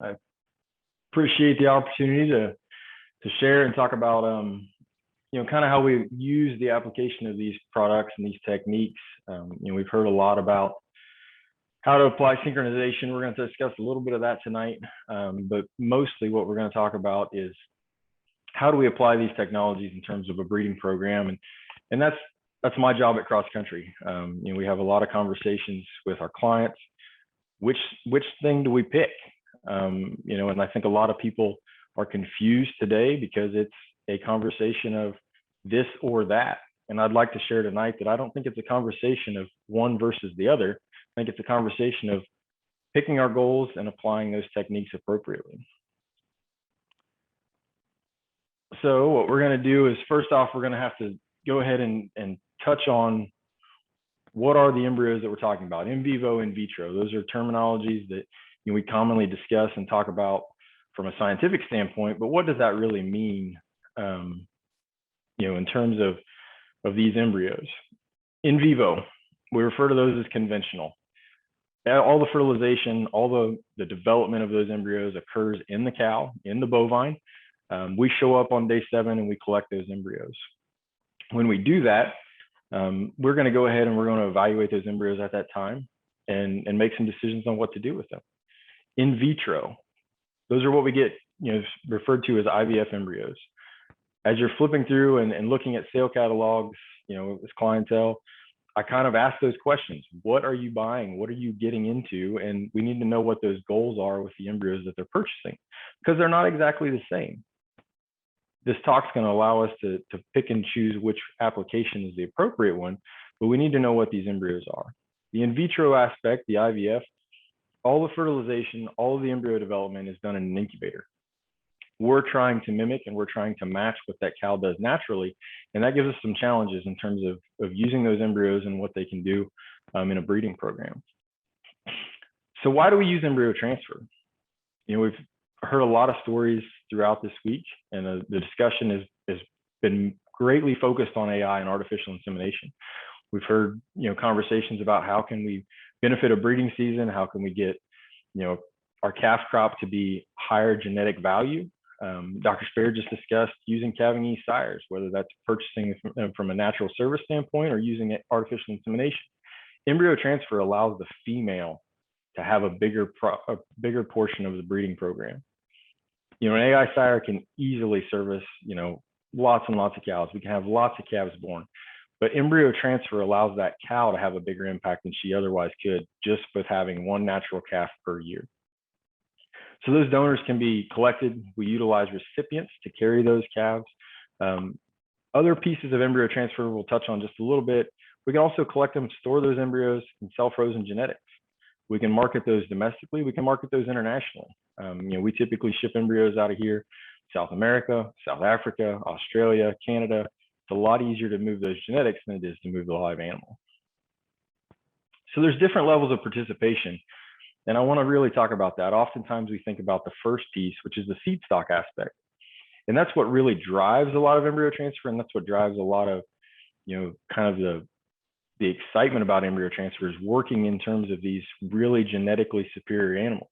I appreciate the opportunity to share and talk about kind of how we use the application of these products and these techniques. We've heard a lot about how to apply synchronization. We're going to discuss a little bit of that tonight, but mostly what we're going to talk about is how do we apply these technologies in terms of a breeding program, and that's my job at Cross Country. We have a lot of conversations with our clients. Which thing do we pick? And I think a lot of people are confused today because it's a conversation of this or that. And I'd like to share tonight that I don't think it's a conversation of one versus the other. I think it's a conversation of picking our goals and applying those techniques appropriately. So what we're going to do is, first off, we're going to have to go ahead and touch on what are the embryos that we're talking about. In vivo, in vitro, those are terminologies that we commonly discuss and talk about from a scientific standpoint, but what does that really mean in terms of these embryos? In vivo, we refer to those as conventional. All the fertilization, all the development of those embryos occurs in the cow, in the bovine. We show up on day 7 and we collect those embryos. When we do that, we're going to go ahead and we're going to evaluate those embryos at that time and make some decisions on what to do with them. In vitro, those are what we get referred to as IVF embryos. As you're flipping through and looking at sale catalogs, with clientele, I kind of ask those questions. What are you buying? What are you getting into? And we need to know what those goals are with the embryos that they're purchasing, because they're not exactly the same. This talk's going to allow us to pick and choose which application is the appropriate one, but we need to know what these embryos are. The in vitro aspect, the IVF, all the fertilization, all of the embryo development is done in an incubator. We're trying to mimic and we're trying to match what that cow does naturally. And that gives us some challenges in terms of using those embryos and what they can do in a breeding program. So why do we use embryo transfer? We've heard a lot of stories throughout this week, and the discussion has been greatly focused on AI and artificial insemination. We've heard conversations about how can we benefit a breeding season, how can we get our calf crop to be higher genetic value. Dr. Spear just discussed using calving yeast sires, whether that's purchasing from a natural service standpoint or using artificial insemination. Embryo transfer allows the female to have a bigger portion of the breeding program. An AI sire can easily service lots and lots of cows. We can have lots of calves born, but embryo transfer allows that cow to have a bigger impact than she otherwise could just with having one natural calf per year. So those donors can be collected. We utilize recipients to carry those calves. Other pieces of embryo transfer we'll touch on just a little bit. We can also collect them, store those embryos, and sell frozen genetics. We can market those domestically. We can market those internationally. We typically ship embryos out of here, South America, South Africa, Australia, Canada. It's a lot easier to move those genetics than it is to move the live animal. So there's different levels of participation. And I want to really talk about that. Oftentimes we think about the first piece, which is the seed stock aspect. And that's what really drives a lot of embryo transfer. And that's what drives a lot of, kind of the excitement about embryo transfer, is working in terms of these really genetically superior animals.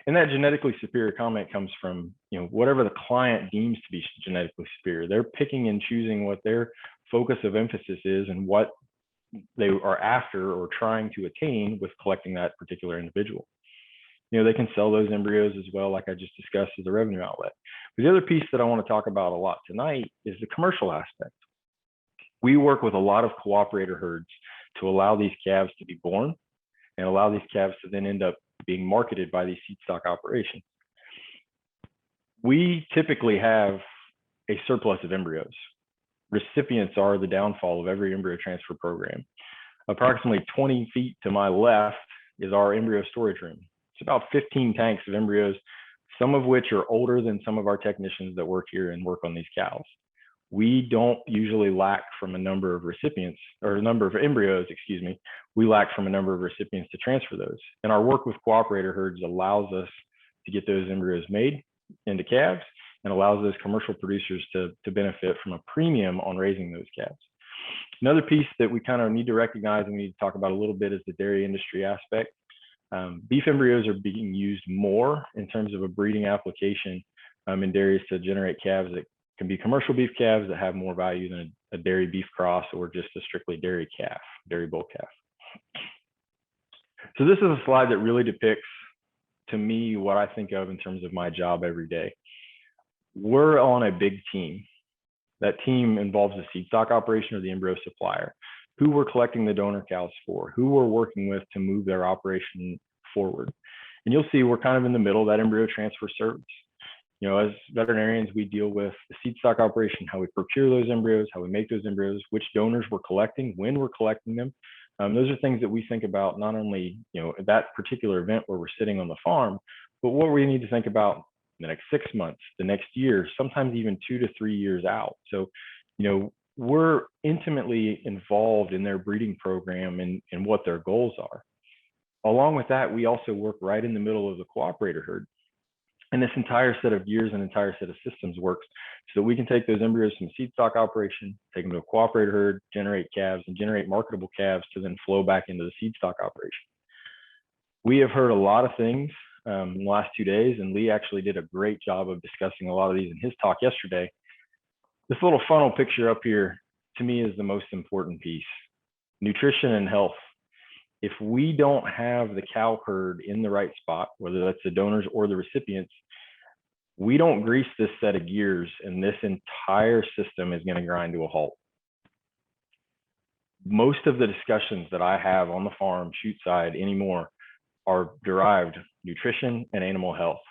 And that genetically superior comment comes from, whatever the client deems to be genetically superior. They're picking and choosing what their focus of emphasis is and what they are after or trying to attain with collecting that particular individual. They can sell those embryos as well, like I just discussed, as a revenue outlet. But the other piece that I want to talk about a lot tonight is the commercial aspect. We work with a lot of cooperator herds to allow these calves to be born and allow these calves to then end up being marketed by these seed stock operations. We typically have a surplus of embryos. Recipients are the downfall of every embryo transfer program. Approximately 20 feet to my left is our embryo storage room. It's about 15 tanks of embryos, some of which are older than some of our technicians that work here and work on these cows. We don't usually lack from a number of recipients, or a number of embryos, excuse me. We lack from a number of recipients to transfer those. And our work with cooperator herds allows us to get those embryos made into calves and allows those commercial producers to benefit from a premium on raising those calves. Another piece that we kind of need to recognize and we need to talk about a little bit is the dairy industry aspect. Beef embryos are being used more in terms of a breeding application in dairies to generate calves that can be commercial beef calves that have more value than a dairy beef cross or just a strictly dairy calf, dairy bull calf. So this is a slide that really depicts to me what I think of in terms of my job every day. We're on a big team. That team involves the seed stock operation or the embryo supplier, who we're collecting the donor cows for, who we're working with to move their operation forward. And you'll see we're kind of in the middle of that embryo transfer service. You know, as veterinarians, we deal with the seed stock operation, how we procure those embryos, how we make those embryos, which donors we're collecting, when we're collecting them. Those are things that we think about not only, you know, that particular event where we're sitting on the farm, but what we need to think about the next 6 months, the next year, sometimes even 2 to 3 years out. So, you know, we're intimately involved in their breeding program and what their goals are. Along with that, we also work right in the middle of the cooperator herd. And this entire set of gears and entire set of systems works so that we can take those embryos from seed stock operation, take them to a cooperator herd, generate calves, and generate marketable calves to then flow back into the seed stock operation. We have heard a lot of things in the last 2 days, and Lee actually did a great job of discussing a lot of these in his talk yesterday. This little funnel picture up here, to me, is the most important piece. Nutrition and health. If we don't have the cow herd in the right spot, whether that's the donors or the recipients, we don't grease this set of gears, and this entire system is going to grind to a halt. Most of the discussions that I have on the farm, chute side anymore, are derived nutrition and animal health.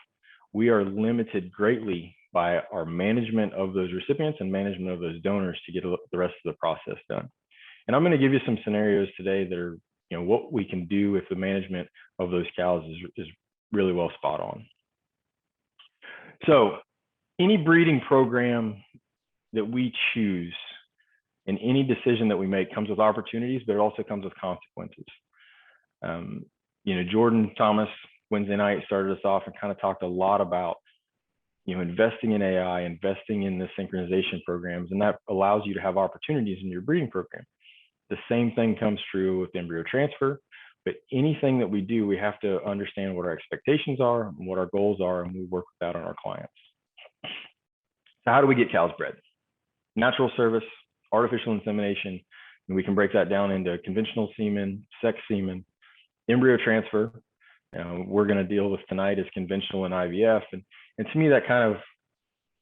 We are limited greatly by our management of those recipients and management of those donors to get the rest of the process done. And I'm going to give you some scenarios today that are, you know, what we can do if the management of those cows is really well spot on. So any breeding program that we choose and any decision that we make comes with opportunities, but it also comes with consequences. You know, Jordan Thomas Wednesday night started us off and kind of talked a lot about, you know, investing in AI, investing in the synchronization programs, and that allows you to have opportunities in your breeding program. The same thing comes true with embryo transfer, but anything that we do, we have to understand what our expectations are and what our goals are, and we work with that on our clients. So how do we get cows bred? Natural service, artificial insemination, and we can break that down into conventional semen, sex semen, embryo transfer. We're going to deal with tonight is conventional and IVF. And to me, that kind of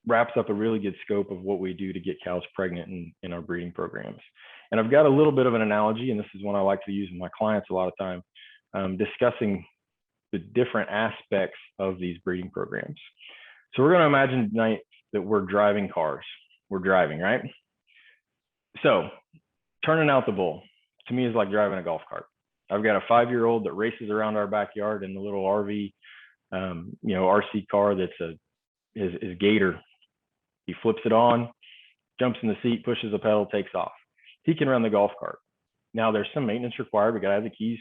wraps up a really good scope of what we do to get cows pregnant in our breeding programs. And I've got a little bit of an analogy, and this is one I like to use with my clients a lot of time, discussing the different aspects of these breeding programs. So we're going to imagine tonight that we're driving cars. We're driving, right? So turning out the bull, to me, is like driving a golf cart. I've got a 5-year-old that races around our backyard in the little RV, you know, RC car that's his Gator. He flips it on, jumps in the seat, pushes the pedal, takes off. He can run the golf cart. Now there's some maintenance required. We got to have the keys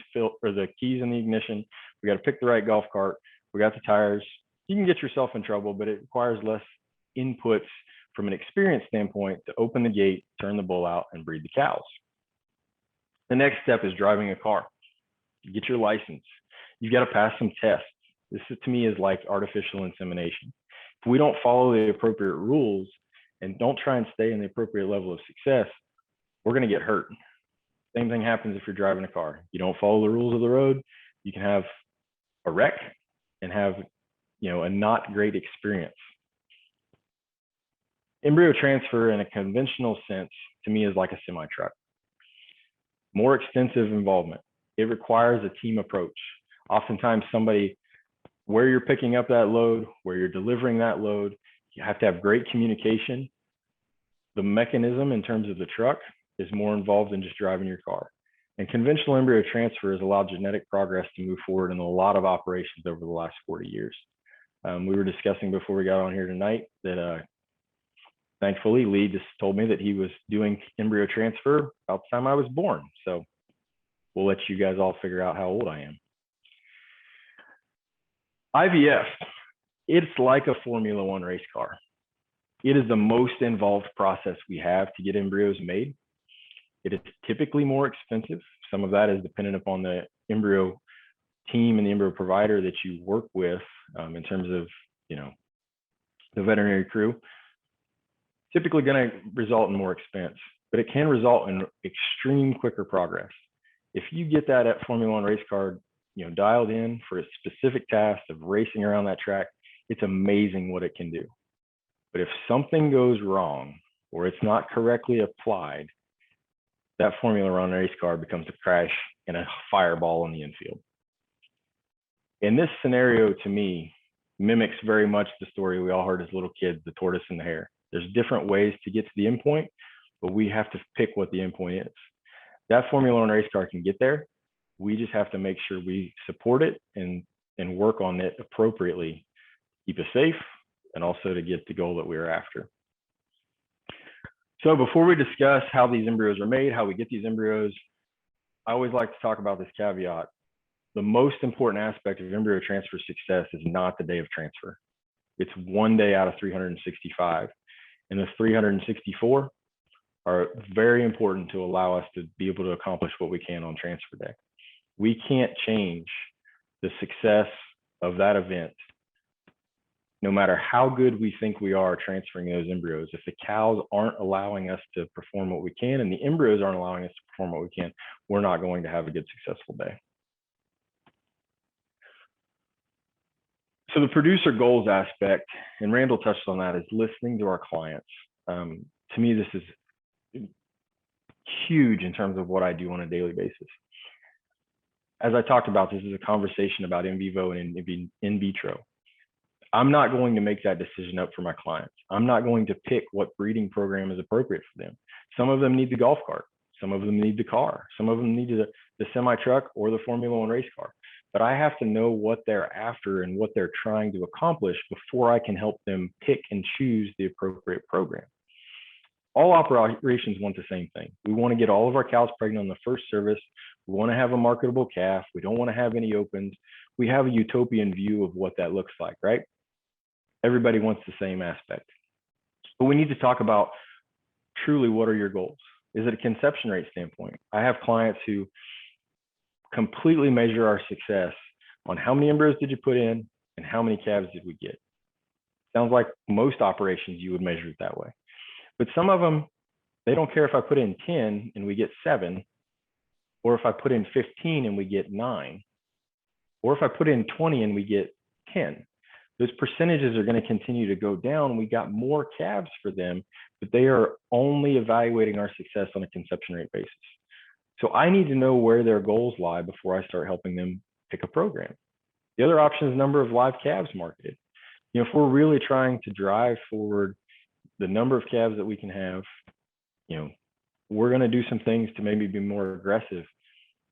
in the ignition. We got to pick the right golf cart. We got the tires. You can get yourself in trouble, but it requires less inputs from an experience standpoint to open the gate, turn the bull out, and breed the cows. The next step is driving a car. You get your license. You've got to pass some tests. This to me is like artificial insemination. If we don't follow the appropriate rules and don't try and stay in the appropriate level of success, we're going to get hurt. Same thing happens if you're driving a car. You don't follow the rules of the road, you can have a wreck and have, you know, a not great experience. Embryo transfer in a conventional sense to me is like a semi-truck. More extensive involvement. It requires a team approach. Oftentimes somebody, where you're picking up that load, where you're delivering that load, you have to have great communication. The mechanism in terms of the truck is more involved than just driving your car. And conventional embryo transfer has allowed genetic progress to move forward in a lot of operations over the last 40 years. We were discussing before we got on here tonight that thankfully Lee just told me that he was doing embryo transfer about the time I was born. So we'll let you guys all figure out how old I am. IVF, it's like a Formula One race car. It is the most involved process we have to get embryos made. It is typically more expensive. Some of that is dependent upon the embryo team and the embryo provider that you work with in terms of, the veterinary crew, typically going to result in more expense, but it can result in extreme quicker progress. If you get that at Formula One race car, dialed in for a specific task of racing around that track, it's amazing what it can do. But if something goes wrong or it's not correctly applied, that Formula One race car becomes a crash and a fireball in the infield. And this scenario, to me, mimics very much the story we all heard as little kids, the tortoise and the hare. There's different ways to get to the endpoint, but we have to pick what the endpoint is. That Formula One race car can get there. We just have to make sure we support it and work on it appropriately, keep it safe, and also to get the goal that we are after. So before we discuss how these embryos are made, how we get these embryos, I always like to talk about this caveat. The most important aspect of embryo transfer success is not the day of transfer. It's one day out of 365. And the 364 are very important to allow us to be able to accomplish what we can on transfer day. We can't change the success of that event, no matter how good we think we are transferring those embryos. If the cows aren't allowing us to perform what we can and the embryos aren't allowing us to perform what we can, we're not going to have a good, successful day. So the producer goals aspect, and Randall touched on that, is listening to our clients. To me, this is huge in terms of what I do on a daily basis. As I talked about, this is a conversation about in vivo and in vitro. I'm not going to make that decision up for my clients. I'm not going to pick what breeding program is appropriate for them. Some of them need the golf cart. Some of them need the car. Some of them need the semi-truck or the Formula One race car. But I have to know what they're after and what they're trying to accomplish before I can help them pick and choose the appropriate program. All operations want the same thing. We want to get all of our cows pregnant on the first service. We want to have a marketable calf. We don't want to have any opens. We have a utopian view of what that looks like, right? Everybody wants the same aspect. But we need to talk about truly what are your goals? Is it a conception rate standpoint? I have clients who completely measure our success on how many embryos did you put in and how many calves did we get. Sounds like most operations you would measure it that way. But some of them, they don't care if I put in 10 and we get 7, or if I put in 15 and we get 9, or if I put in 20 and we get 10. Those percentages are going to continue to go down. We got more calves for them, but they are only evaluating our success on a conception rate basis. So I need to know where their goals lie before I start helping them pick a program. The other option is number of live calves marketed. If we're really trying to drive forward the number of calves that we can have, we're going to do some things to maybe be more aggressive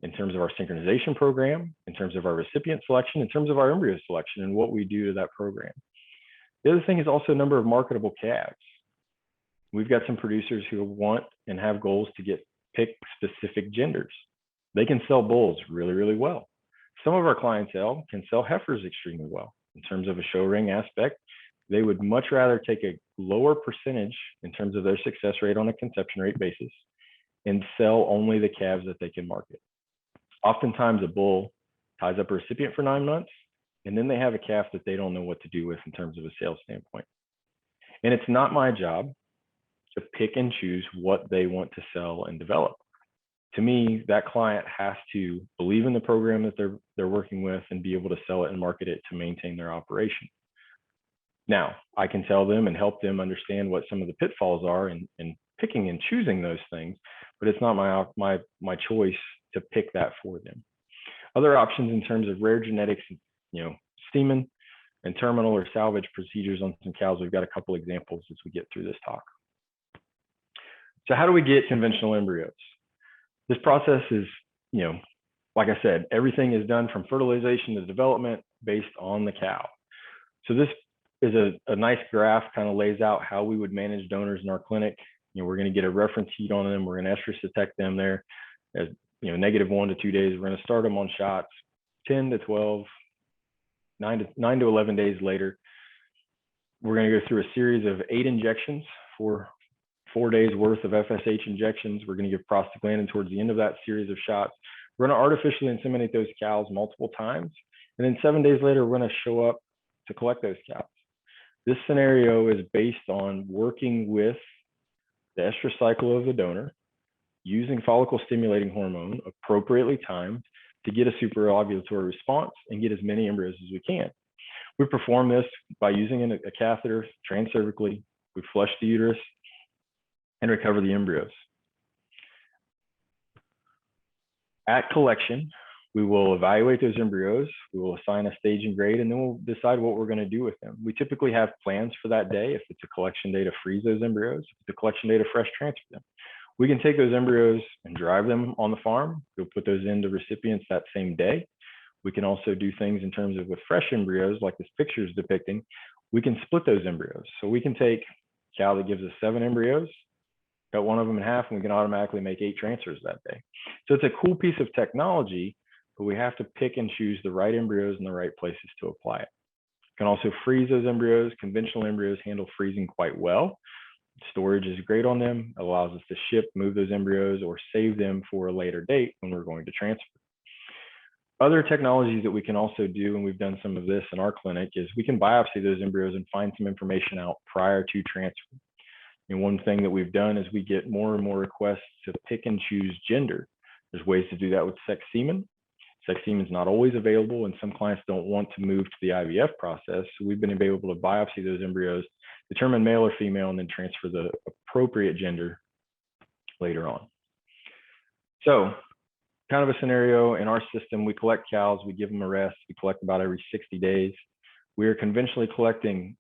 in terms of our synchronization program, in terms of our recipient selection, in terms of our embryo selection and what we do to that program. The other thing is also number of marketable calves. We've got some producers who want and have goals to pick specific genders. They can sell bulls really, really well. Some of our clientele can sell heifers extremely well. In terms of a show ring aspect, they would much rather take a lower percentage in terms of their success rate on a conception rate basis and sell only the calves that they can market. Oftentimes a bull ties up a recipient for 9 months, and then they have a calf that they don't know what to do with in terms of a sales standpoint. And it's not my job to pick and choose what they want to sell and develop. To me, that client has to believe in the program that they're working with and be able to sell it and market it to maintain their operation. Now, I can tell them and help them understand what some of the pitfalls are in picking and choosing those things, but it's not my choice to pick that for them. Other options in terms of rare genetics, semen and terminal or salvage procedures on some cows, we've got a couple examples as we get through this talk. So how do we get conventional embryos? This process is, like I said, everything is done from fertilization to development based on the cow. So this is a nice graph, kind of lays out how we would manage donors in our clinic. We're going to get a reference heat on them. We're going to estrus detect them there as -1 to 2 days. We're going to start them on shots 10 to 12, 9 to 11 days later. We're going to go through a series of 8 injections for 4 days worth of FSH injections. We're going to give prostaglandin towards the end of that series of shots. We're going to artificially inseminate those cows multiple times. And then 7 days later, we're going to show up to collect those cows. This scenario is based on working with the estrous cycle of the donor, using follicle stimulating hormone appropriately timed to get a superovulatory response and get as many embryos as we can. We perform this by using a catheter transcervically. We flush the uterus and recover the embryos. At collection, we will evaluate those embryos, we will assign a staging grade, and then we'll decide what we're going to do with them. We typically have plans for that day. If it's a collection day, to freeze those embryos. If it's a collection day, to fresh transfer them. We can take those embryos and drive them on the farm. We'll put those into recipients that same day. We can also do things in terms of with fresh embryos, like this picture is depicting. We can split those embryos. So we can take a cow that gives us 7 embryos, cut one of them in half, and we can automatically make 8 transfers that day. So it's a cool piece of technology, but we have to pick and choose the right embryos in the right places to apply it. You can also freeze those embryos. Conventional embryos handle freezing quite well. Storage is great on them. It allows us to ship, move those embryos, or save them for a later date when we're going to transfer. Other technologies that we can also do, and we've done some of this in our clinic, is we can biopsy those embryos and find some information out prior to transfer. And one thing that we've done is we get more and more requests to pick and choose gender. There's ways to do that with sex semen. Sex semen is not always available, and some clients don't want to move to the IVF process. So we've been able to biopsy those embryos, determine male or female, and then transfer the appropriate gender later on. So kind of a scenario in our system, we collect cows, we give them a rest, we collect about every 60 days. We are conventionally collecting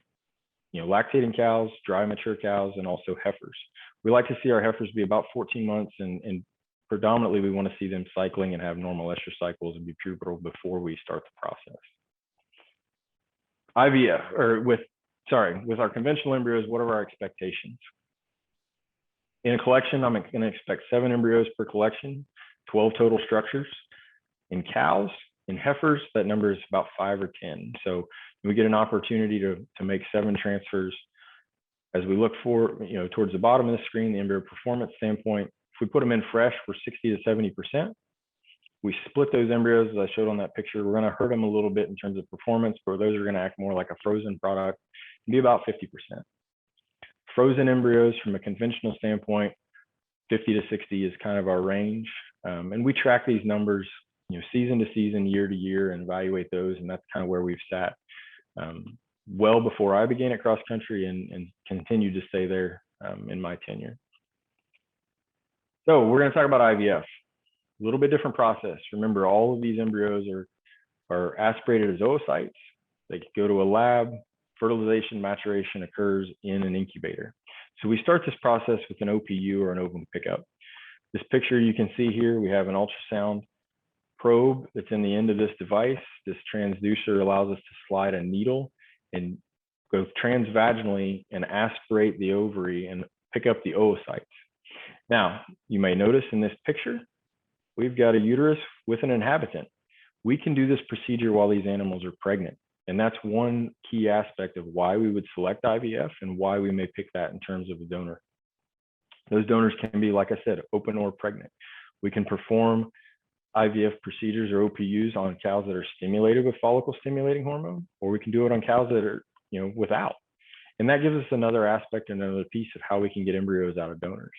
lactating cows, dry mature cows, and also heifers. We like to see our heifers be about 14 months, and predominantly we want to see them cycling and have normal estrous cycles and be pubertal before we start the process. IVF, or with our conventional embryos, what are our expectations? In a collection, I'm going to expect 7 embryos per collection, 12 total structures. In cows, in heifers, that number is about 5 or 10. So we get an opportunity to make 7 transfers. As we look for, towards the bottom of the screen, the embryo performance standpoint, if we put them in fresh, we're 60 to 70%. We split those embryos, as I showed on that picture. We're going to hurt them a little bit in terms of performance, but those are going to act more like a frozen product and be about 50%. Frozen embryos, from a conventional standpoint, 50 to 60 is kind of our range. And we track these numbers, season to season, year to year, and evaluate those. And that's kind of where we've sat well before I began at cross country and continue to stay there in my tenure. So we're going to talk about IVF. A little bit different process. Remember, all of these embryos are aspirated as oocytes. They go to a lab. Fertilization, maturation occurs in an incubator. So we start this process with an OPU, or an ovum pickup. This picture you can see here, we have an ultrasound probe that's in the end of this device. This transducer allows us to slide a needle and go transvaginally and aspirate the ovary and pick up the oocytes. Now, you may notice in this picture, we've got a uterus with an inhabitant. We can do this procedure while these animals are pregnant. And that's one key aspect of why we would select IVF and why we may pick that in terms of the donor. Those donors can be, like I said, open or pregnant. We can perform IVF procedures or OPUs on cows that are stimulated with follicle stimulating hormone, or we can do it on cows that are, without. And that gives us another aspect and another piece of how we can get embryos out of donors.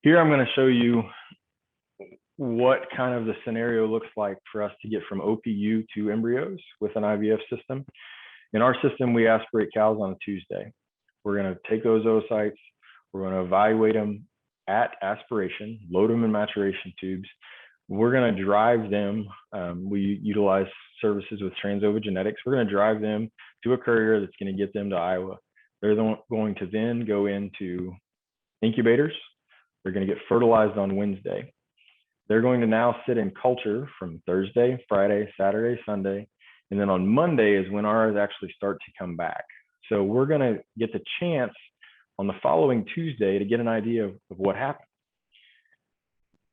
Here I'm going to show you what kind of the scenario looks like for us to get from OPU to embryos with an IVF system. In our system, we aspirate cows on a Tuesday. We're going to take those oocytes, we're going to evaluate them at aspiration, load them in maturation tubes. We're going to drive them. We utilize services with Transova Genetics. We're going to drive them to a courier that's going to get them to Iowa. They're going to then go into incubators. They're going to get fertilized on Wednesday. They're going to now sit in culture from Thursday, Friday, Saturday, Sunday. And then on Monday is when ours actually start to come back. So we're going to get the chance on the following Tuesday to get an idea of what happened.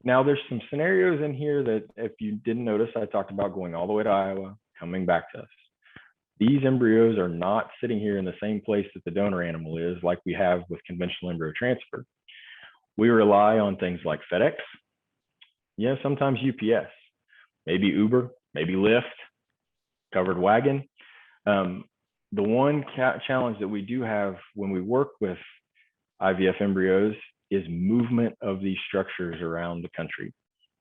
Now, there's some scenarios in here that, if you didn't notice, I talked about going all the way to Iowa, coming back to us. These embryos are not sitting here in the same place that the donor animal is, like we have with conventional embryo transfer. We rely on things like FedEx. Yeah, sometimes UPS, maybe Uber, maybe Lyft, covered wagon. The one challenge that we do have when we work with IVF embryos is movement of these structures around the country.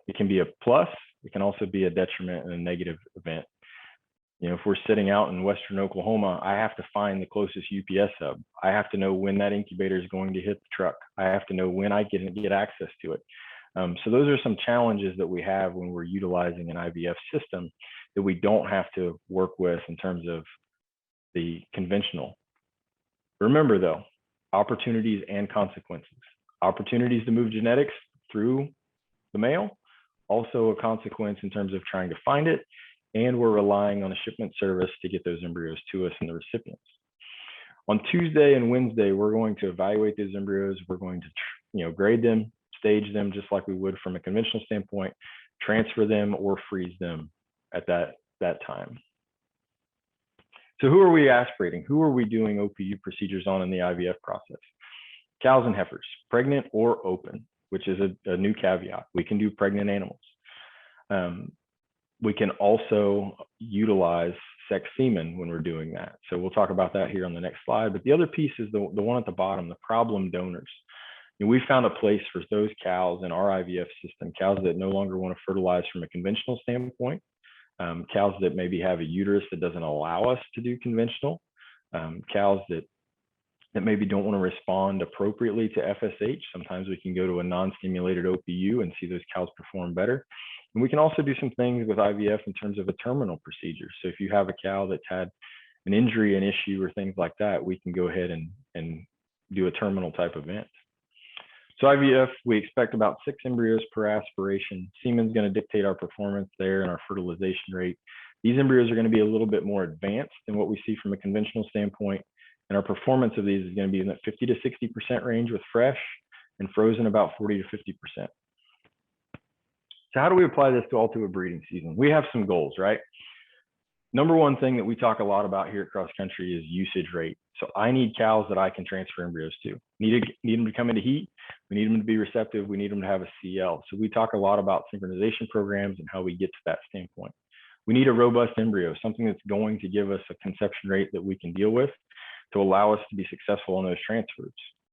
It can be a plus, it can also be a detriment and a negative event. You know, if we're sitting out in Western Oklahoma, I have to find the closest UPS hub. I have to know when that incubator is going to hit the truck. I have to know when I can get access to it. So those are some challenges that we have when we're utilizing an IVF system that we don't have to work with in terms of the conventional. Remember though, opportunities and consequences. Opportunities to move genetics through the mail, also a consequence in terms of trying to find it, and we're relying on a shipment service to get those embryos to us and the recipients. On Tuesday and Wednesday, we're going to evaluate those embryos. We're going to grade them, stage them just like we would from a conventional standpoint, transfer them or freeze them at that time. So who are we aspirating? Who are we doing OPU procedures on in the IVF process? Cows and heifers, pregnant or open, which is a new caveat. We can do pregnant animals. We can also utilize sex semen when we're doing that. So we'll talk about that here on the next slide. But the other piece is the one at the bottom, the problem donors. And we found a place for those cows in our IVF system, cows that no longer want to fertilize from a conventional standpoint, cows that maybe have a uterus that doesn't allow us to do conventional, cows that maybe don't want to respond appropriately to FSH. Sometimes we can go to a non-stimulated OPU and see those cows perform better. And we can also do some things with IVF in terms of a terminal procedure. So if you have a cow that's had an injury, an issue, or things like that, we can go ahead and do a terminal type event. So IVF, we expect about 6 embryos per aspiration. Semen's going to dictate our performance there and our fertilization rate. These embryos are going to be a little bit more advanced than what we see from a conventional standpoint. And our performance of these is going to be in that 50 to 60% range with fresh, and frozen about 40 to 50%. So how do we apply this to a breeding season? We have some goals, right? Number one thing that we talk a lot about here at Cross Country is usage rate. So I need cows that I can transfer embryos to. Need them to come into heat. We need them to be receptive. We need them to have a CL. So we talk a lot about synchronization programs and how we get to that standpoint. We need a robust embryo, something that's going to give us a conception rate that we can deal with to allow us to be successful on those transfers.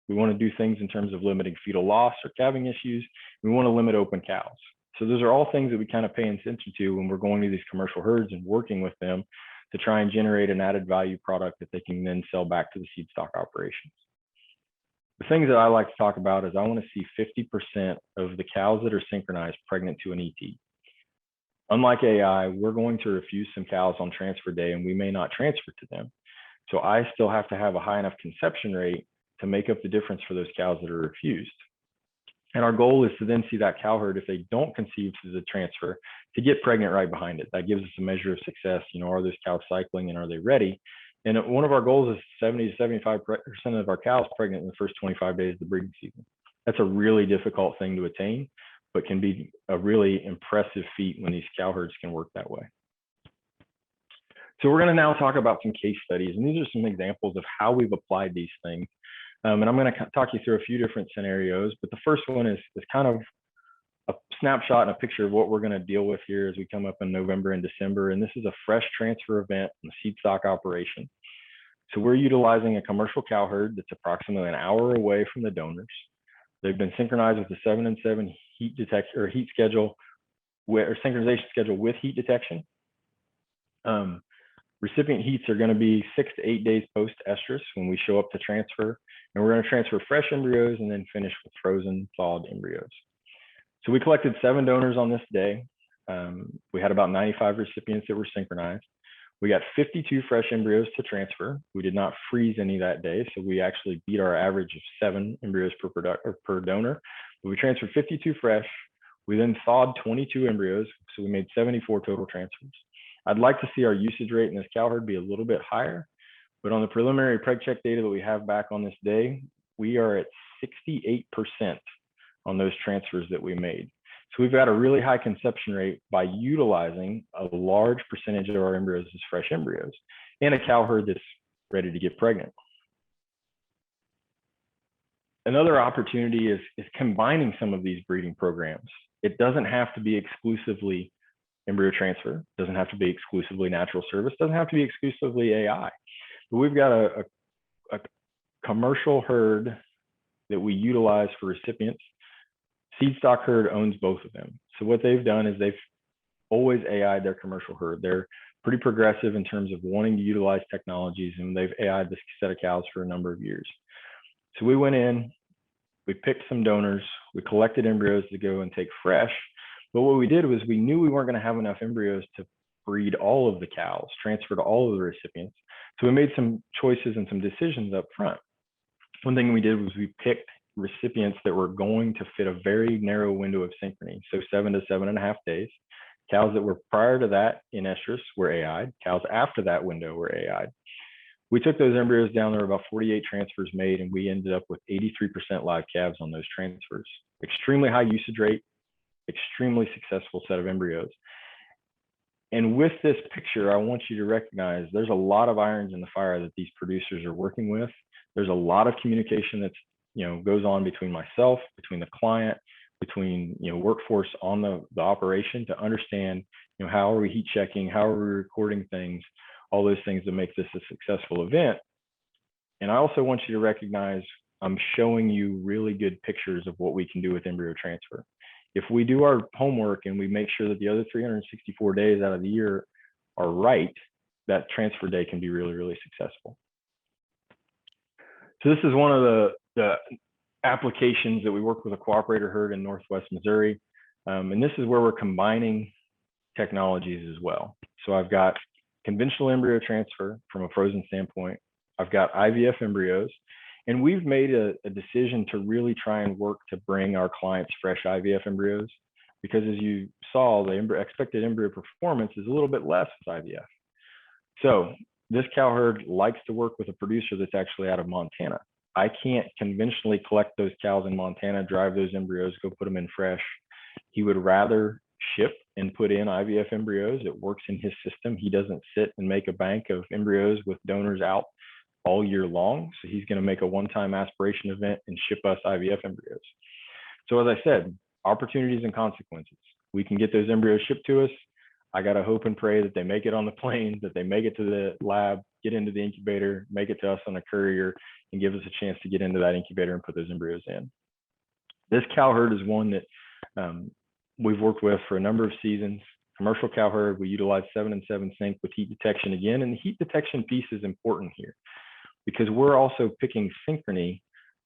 We want to do things in terms of limiting fetal loss or calving issues. We want to limit open cows. So those are all things that we kind of pay attention to when we're going to these commercial herds and working with them to try and generate an added value product that they can then sell back to the seed stock operations. The things that I like to talk about is I want to see 50% of the cows that are synchronized pregnant to an ET. Unlike AI, we're going to refuse some cows on transfer day and we may not transfer to them. So I still have to have a high enough conception rate to make up the difference for those cows that are refused. And our goal is to then see that cow herd, if they don't conceive to the transfer, to get pregnant right behind it. That gives us a measure of success. You know, are those cows cycling and are they ready? And one of our goals is 70 to 75% of our cows pregnant in the first 25 days of the breeding season. That's a really difficult thing to attain, but can be a really impressive feat when these cow herds can work that way. So we're going to now talk about some case studies, and these are some examples of how we've applied these things. And I'm going to talk you through a few different scenarios, but the first one is kind of a snapshot and a picture of what we're going to deal with here as we come up in November and December. And this is a fresh transfer event in the seed stock operation. So we're utilizing a commercial cow herd that's approximately an hour away from the donors. They've been synchronized with the 7-in-7 heat detection or heat schedule or synchronization schedule with heat detection. Recipient heats are going to be 6 to 8 days post estrus when we show up to transfer, and we're going to transfer fresh embryos and then finish with frozen thawed embryos. So we collected 7 donors on this day. We had about 95 recipients that were synchronized. We got 52 fresh embryos to transfer. We did not freeze any that day, so we actually beat our average of 7 embryos per donor. But we transferred 52 fresh. We then thawed 22 embryos, so we made 74 total transfers. I'd like to see our usage rate in this cow herd be a little bit higher, but on the preliminary preg check data that we have back on this day, we are at 68% on those transfers that we made. So we've got a really high conception rate by utilizing a large percentage of our embryos as fresh embryos and a cow herd that's ready to get pregnant. Another opportunity is combining some of these breeding programs. It doesn't have to be exclusively embryo transfer, doesn't have to be exclusively natural service, doesn't have to be exclusively AI. But we've got a commercial herd that we utilize for recipients. Seed stock herd owns both of them. So what they've done is they've always AI'd their commercial herd. They're pretty progressive in terms of wanting to utilize technologies, and they've AI'd this set of cows for a number of years. So we went in, we picked some donors, we collected embryos to go and take fresh. But what we did was we knew we weren't going to have enough embryos to breed all of the cows, transfer to all of the recipients. So we made some choices and some decisions up front. One thing we did was we picked recipients that were going to fit a very narrow window of synchrony, so 7 to 7.5 days. Cows that were prior to that in estrus were AI'd. Cows after that window were AI'd. We took those embryos down. There were about 48 transfers made, and we ended up with 83% live calves on those transfers. Extremely high usage rate, extremely successful set of embryos. And with this picture, I want you to recognize there's a lot of irons in the fire that these producers are working with. There's a lot of communication that's, goes on between myself, between the client, between, workforce on the operation to understand, how are we heat checking, how are we recording things, all those things that make this a successful event. And I also want you to recognize I'm showing you really good pictures of what we can do with embryo transfer. If we do our homework and we make sure that the other 364 days out of the year are right, that transfer day can be really, really successful. So this is one of the applications that we work with a cooperator herd in Northwest Missouri. And this is where we're combining technologies as well. So I've got conventional embryo transfer from a frozen standpoint. I've got IVF embryos, and we've made a decision to really try and work to bring our clients fresh IVF embryos, because as you saw, the expected embryo performance is a little bit less with IVF. So this cow herd likes to work with a producer that's actually out of Montana. I can't conventionally collect those cows in Montana, drive those embryos, go put them in fresh. He would rather ship and put in IVF embryos. It works in his system. He doesn't sit and make a bank of embryos with donors out all year long. So he's going to make a one-time aspiration event and ship us IVF embryos. So as I said, opportunities and consequences. We can get those embryos shipped to us. I got to hope and pray that they make it on the plane, that they make it to the lab, get into the incubator, make it to us on a courier, and give us a chance to get into that incubator and put those embryos in. This cow herd is one that we've worked with for a number of seasons. Commercial cow herd, we utilize 7 and 7 sync with heat detection again. And the heat detection piece is important here because we're also picking synchrony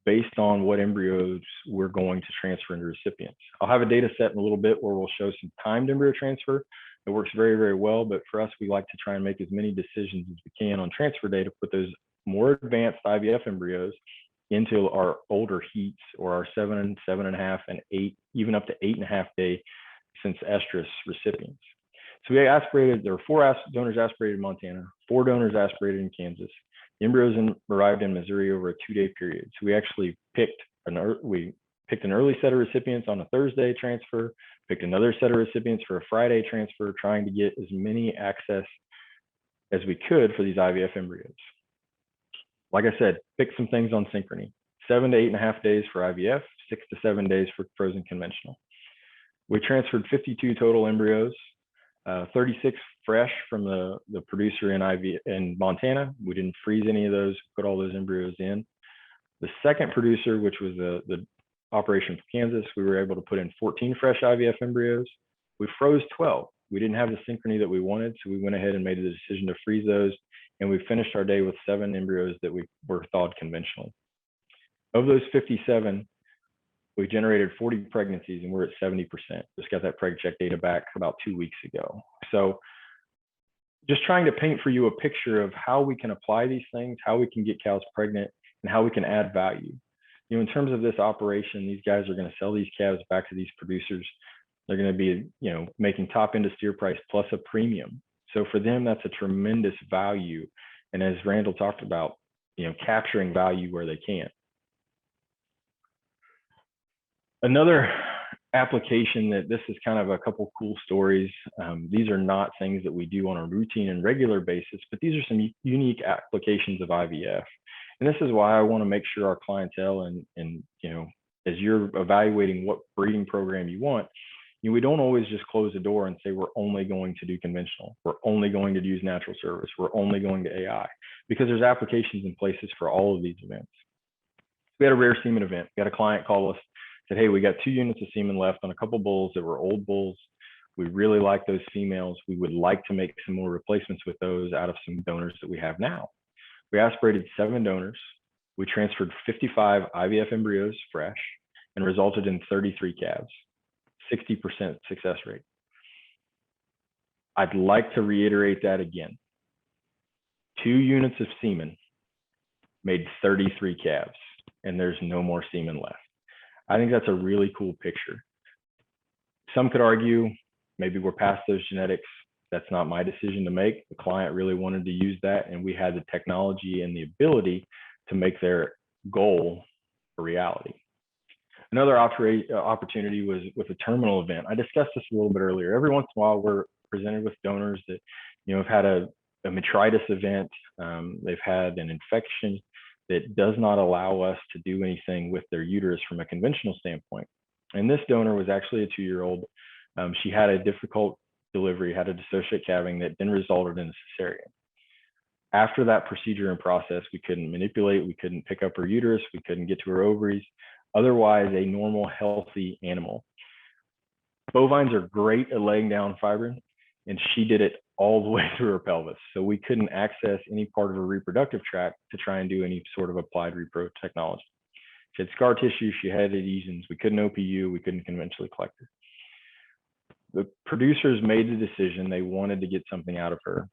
based on what embryos we're going to transfer into recipients. I'll have a data set in a little bit where we'll show some timed embryo transfer. It works very, very well, but for us, we like to try and make as many decisions as we can on transfer day to put those more advanced IVF embryos into our older heats or our 7, 7.5, and 8, even up to 8.5 day since estrus recipients. So we aspirated, there were 4 donors aspirated in Montana, 4 donors aspirated in Kansas. The embryos arrived in Missouri over a 2-day period. So we actually picked an early set of recipients on a Thursday transfer, picked another set of recipients for a Friday transfer, trying to get as many access as we could for these IVF embryos. Like I said, pick some things on synchrony. 7 to 8.5 days for IVF, 6 to 7 days for frozen conventional. We transferred 52 total embryos, 36 fresh from the producer in Montana. We didn't freeze any of those, put all those embryos in. The second producer, which was the operation for Kansas, we were able to put in 14 fresh IVF embryos. We froze 12. We didn't have the synchrony that we wanted, so we went ahead and made the decision to freeze those, and we finished our day with 7 embryos that were thawed conventionally. Of those 57, we generated 40 pregnancies, and we're at 70%. Just got that preg check data back about 2 weeks ago. So just trying to paint for you a picture of how we can apply these things, how we can get cows pregnant, and how we can add value. In terms of this operation, these guys are going to sell these calves back to these producers. They're going to be, making top end of steer price plus a premium. So for them, that's a tremendous value. And as Randall talked about, capturing value where they can. Another application that this is kind of a couple cool stories. These are not things that we do on a routine and regular basis, but these are some unique applications of IVF. And this is why I want to make sure our clientele and you know, as you're evaluating what breeding program you want, you know, we don't always just close the door and say we're only going to do conventional, we're only going to use natural service, we're only going to AI, because there's applications and places for all of these events. We had a rare semen event. We had a client call us, said, hey, we got 2 units of semen left on a couple bulls that were old bulls. We really like those females. We would like to make some more replacements with those out of some donors that we have now. We aspirated 7 donors. We transferred 55 IVF embryos fresh and resulted in 33 calves, 60% success rate. I'd like to reiterate that again. 2 units of semen made 33 calves, and there's no more semen left. I think that's a really cool picture. Some could argue maybe we're past those genetics. That's not my decision to make. The client really wanted to use that, and we had the technology and the ability to make their goal a reality. Another opportunity was with a terminal event. I discussed this a little bit earlier. Every once in a while, we're presented with donors that, you know, have had a metritis event. They've had an infection that does not allow us to do anything with their uterus from a conventional standpoint. And this donor was actually a 2-year-old. She had a difficult delivery, had a dissociate calving that then resulted in a cesarean. After that procedure and process, we couldn't manipulate, we couldn't pick up her uterus, we couldn't get to her ovaries. Otherwise, a normal, healthy animal. Bovines are great at laying down fibrin, and she did it all the way through her pelvis. So we couldn't access any part of her reproductive tract to try and do any sort of applied repro technology. She had scar tissue, she had adhesions, we couldn't OPU, we couldn't conventionally collect her. The producers made the decision they wanted to get something out of her.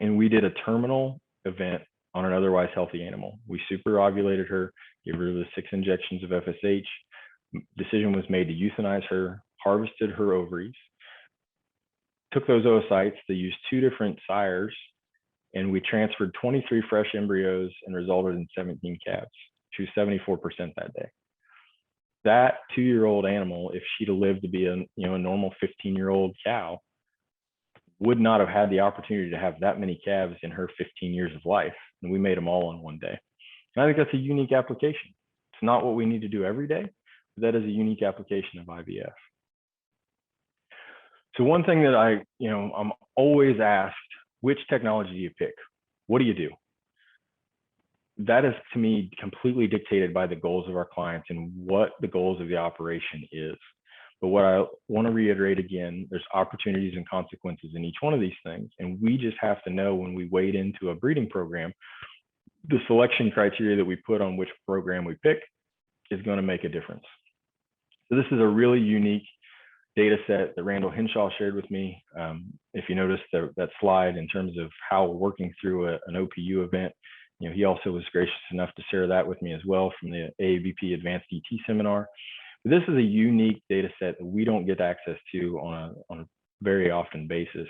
And we did a terminal event on an otherwise healthy animal. We super ovulated her, gave her the 6 injections of FSH. Decision was made to euthanize her, harvested her ovaries, took those oocytes, they used 2 different sires, and we transferred 23 fresh embryos and resulted in 17 calves. She was 74% that day. That 2-year-old animal, if she'd have lived to be a normal 15-year-old cow, would not have had the opportunity to have that many calves in her 15 years of life. And we made them all in one day. And I think that's a unique application. It's not what we need to do every day, but that is a unique application of IVF. So one thing that I'm always asked, which technology do you pick? What do you do? That is, to me, completely dictated by the goals of our clients and what the goals of the operation is. But what I want to reiterate again, there's opportunities and consequences in each one of these things. And we just have to know when we wade into a breeding program, the selection criteria that we put on which program we pick is going to make a difference. So this is a really unique data set that Randall Henshaw shared with me. If you notice that slide in terms of how we're working through an OPU event, he also was gracious enough to share that with me as well from the AABP Advanced ET seminar. But this is a unique data set that we don't get access to on a very often basis.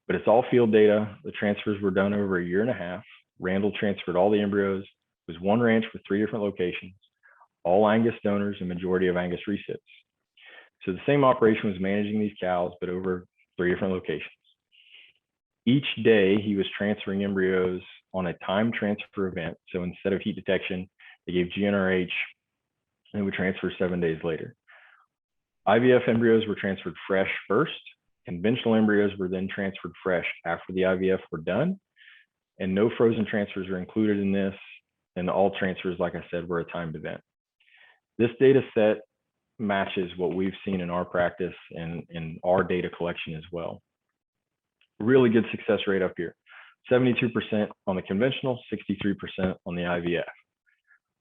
But it's all field data. The transfers were done over 1.5 years. Randall transferred all the embryos. It was one ranch with 3 different locations, all Angus donors and majority of Angus resits. So the same operation was managing these cows, but over 3 different locations. Each day he was transferring embryos on a time transfer event. So instead of heat detection, they gave GnRH and would transfer 7 days later. IVF embryos were transferred fresh first. Conventional embryos were then transferred fresh after the IVF were done. And no frozen transfers are included in this. And all transfers, like I said, were a timed event. This data set matches what we've seen in our practice and in our data collection as well. Really good success rate up here. 72% on the conventional, 63% on the IVF.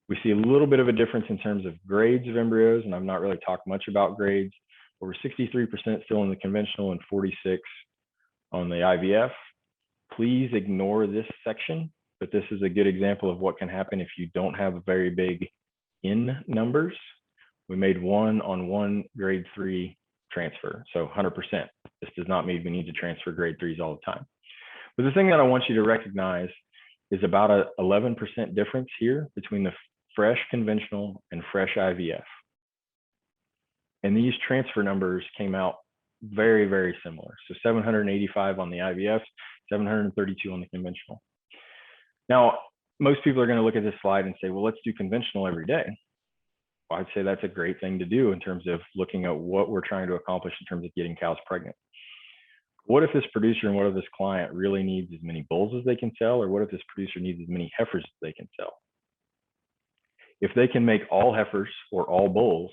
We see a little bit of a difference in terms of grades of embryos, and I've not really talked much about grades. Over 63% still in the conventional and 46% on the IVF. Please ignore this section, but this is a good example of what can happen if you don't have a very big in numbers. We made 1 on 1 grade 3 transfer, so 100%. This does not mean we need to transfer grade 3s all the time. But the thing that I want you to recognize is about a 11% difference here between the fresh conventional and fresh IVF. And these transfer numbers came out very, very similar. So 785 on the IVF, 732 on the conventional. Now, most people are going to look at this slide and say, well, let's do conventional every day. Well, I'd say that's a great thing to do in terms of looking at what we're trying to accomplish in terms of getting cows pregnant. What if this producer and what if this client really needs as many bulls as they can sell, or what if this producer needs as many heifers as they can sell? If they can make all heifers or all bulls,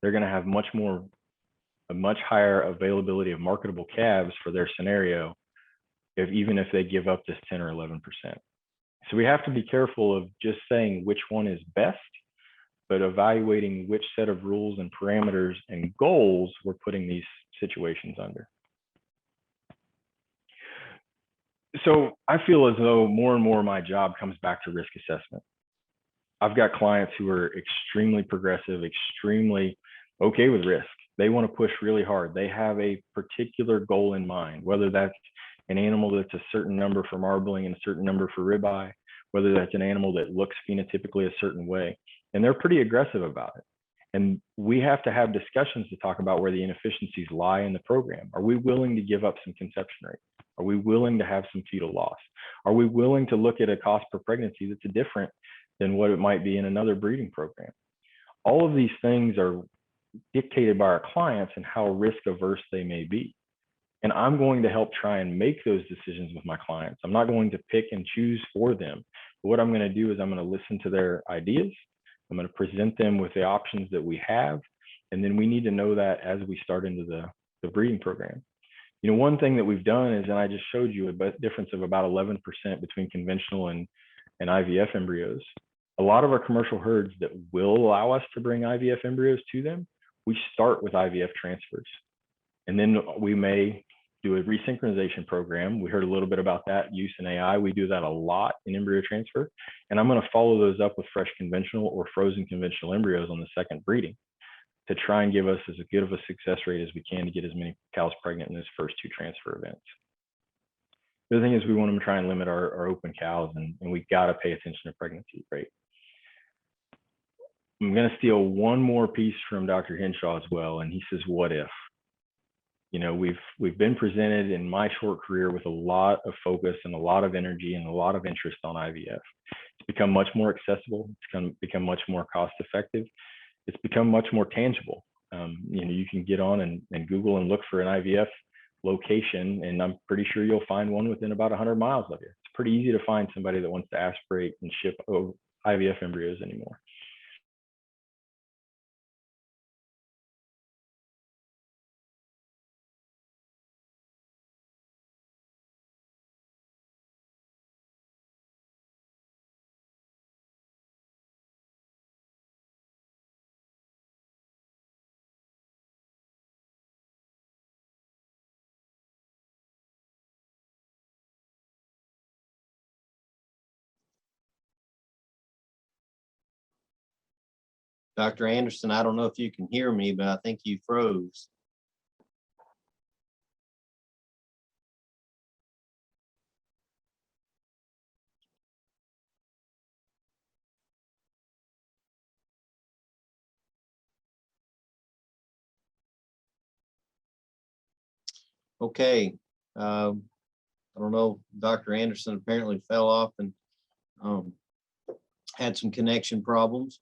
they're going to have a much higher availability of marketable calves for their scenario, even if they give up this 10 or 11%. So we have to be careful of just saying which one is best, but evaluating which set of rules and parameters and goals we're putting these situations under. So I feel as though more and more my job comes back to risk assessment. I've got clients who are extremely progressive, extremely okay with risk. They want to push really hard. They have a particular goal in mind, whether that's an animal that's a certain number for marbling and a certain number for ribeye, whether that's an animal that looks phenotypically a certain way. And they're pretty aggressive about it. And we have to have discussions to talk about where the inefficiencies lie in the program. Are we willing to give up some conception rate? Are we willing to have some fetal loss? Are we willing to look at a cost per pregnancy that's different than what it might be in another breeding program? All of these things are dictated by our clients and how risk averse they may be. And I'm going to help try and make those decisions with my clients. I'm not going to pick and choose for them. But what I'm going to do is I'm going to listen to their ideas. I'm going to present them with the options that we have. And then we need to know that as we start into the breeding program. You know, one thing that we've done is, and I just showed you a difference of about 11% between conventional and IVF embryos. A lot of our commercial herds that will allow us to bring IVF embryos to them, we start with IVF transfers. And then we may do a resynchronization program. We heard a little bit about that use in AI. We do that a lot in embryo transfer. And I'm going to follow those up with fresh conventional or frozen conventional embryos on the second breeding to try and give us as good of a success rate as we can to get as many cows pregnant in those first two transfer events. The other thing is we want to try and limit our open cows, and we got to pay attention to pregnancy rate. I'm going to steal one more piece from Dr. Henshaw as well, and he says, what if? You know, we've been presented in my short career with a lot of focus and a lot of energy and a lot of interest on IVF. It's become much more accessible. It's become much more cost effective. It's become much more tangible. You know, you can get on and Google and look for an IVF location, and I'm pretty sure you'll find one within about 100 miles of you. It's pretty easy to find somebody that wants to aspirate and ship IVF embryos anymore. Dr. Anderson, I don't know if you can hear me, but I think you froze. Okay. I don't know. Dr. Anderson apparently fell off and had some connection problems.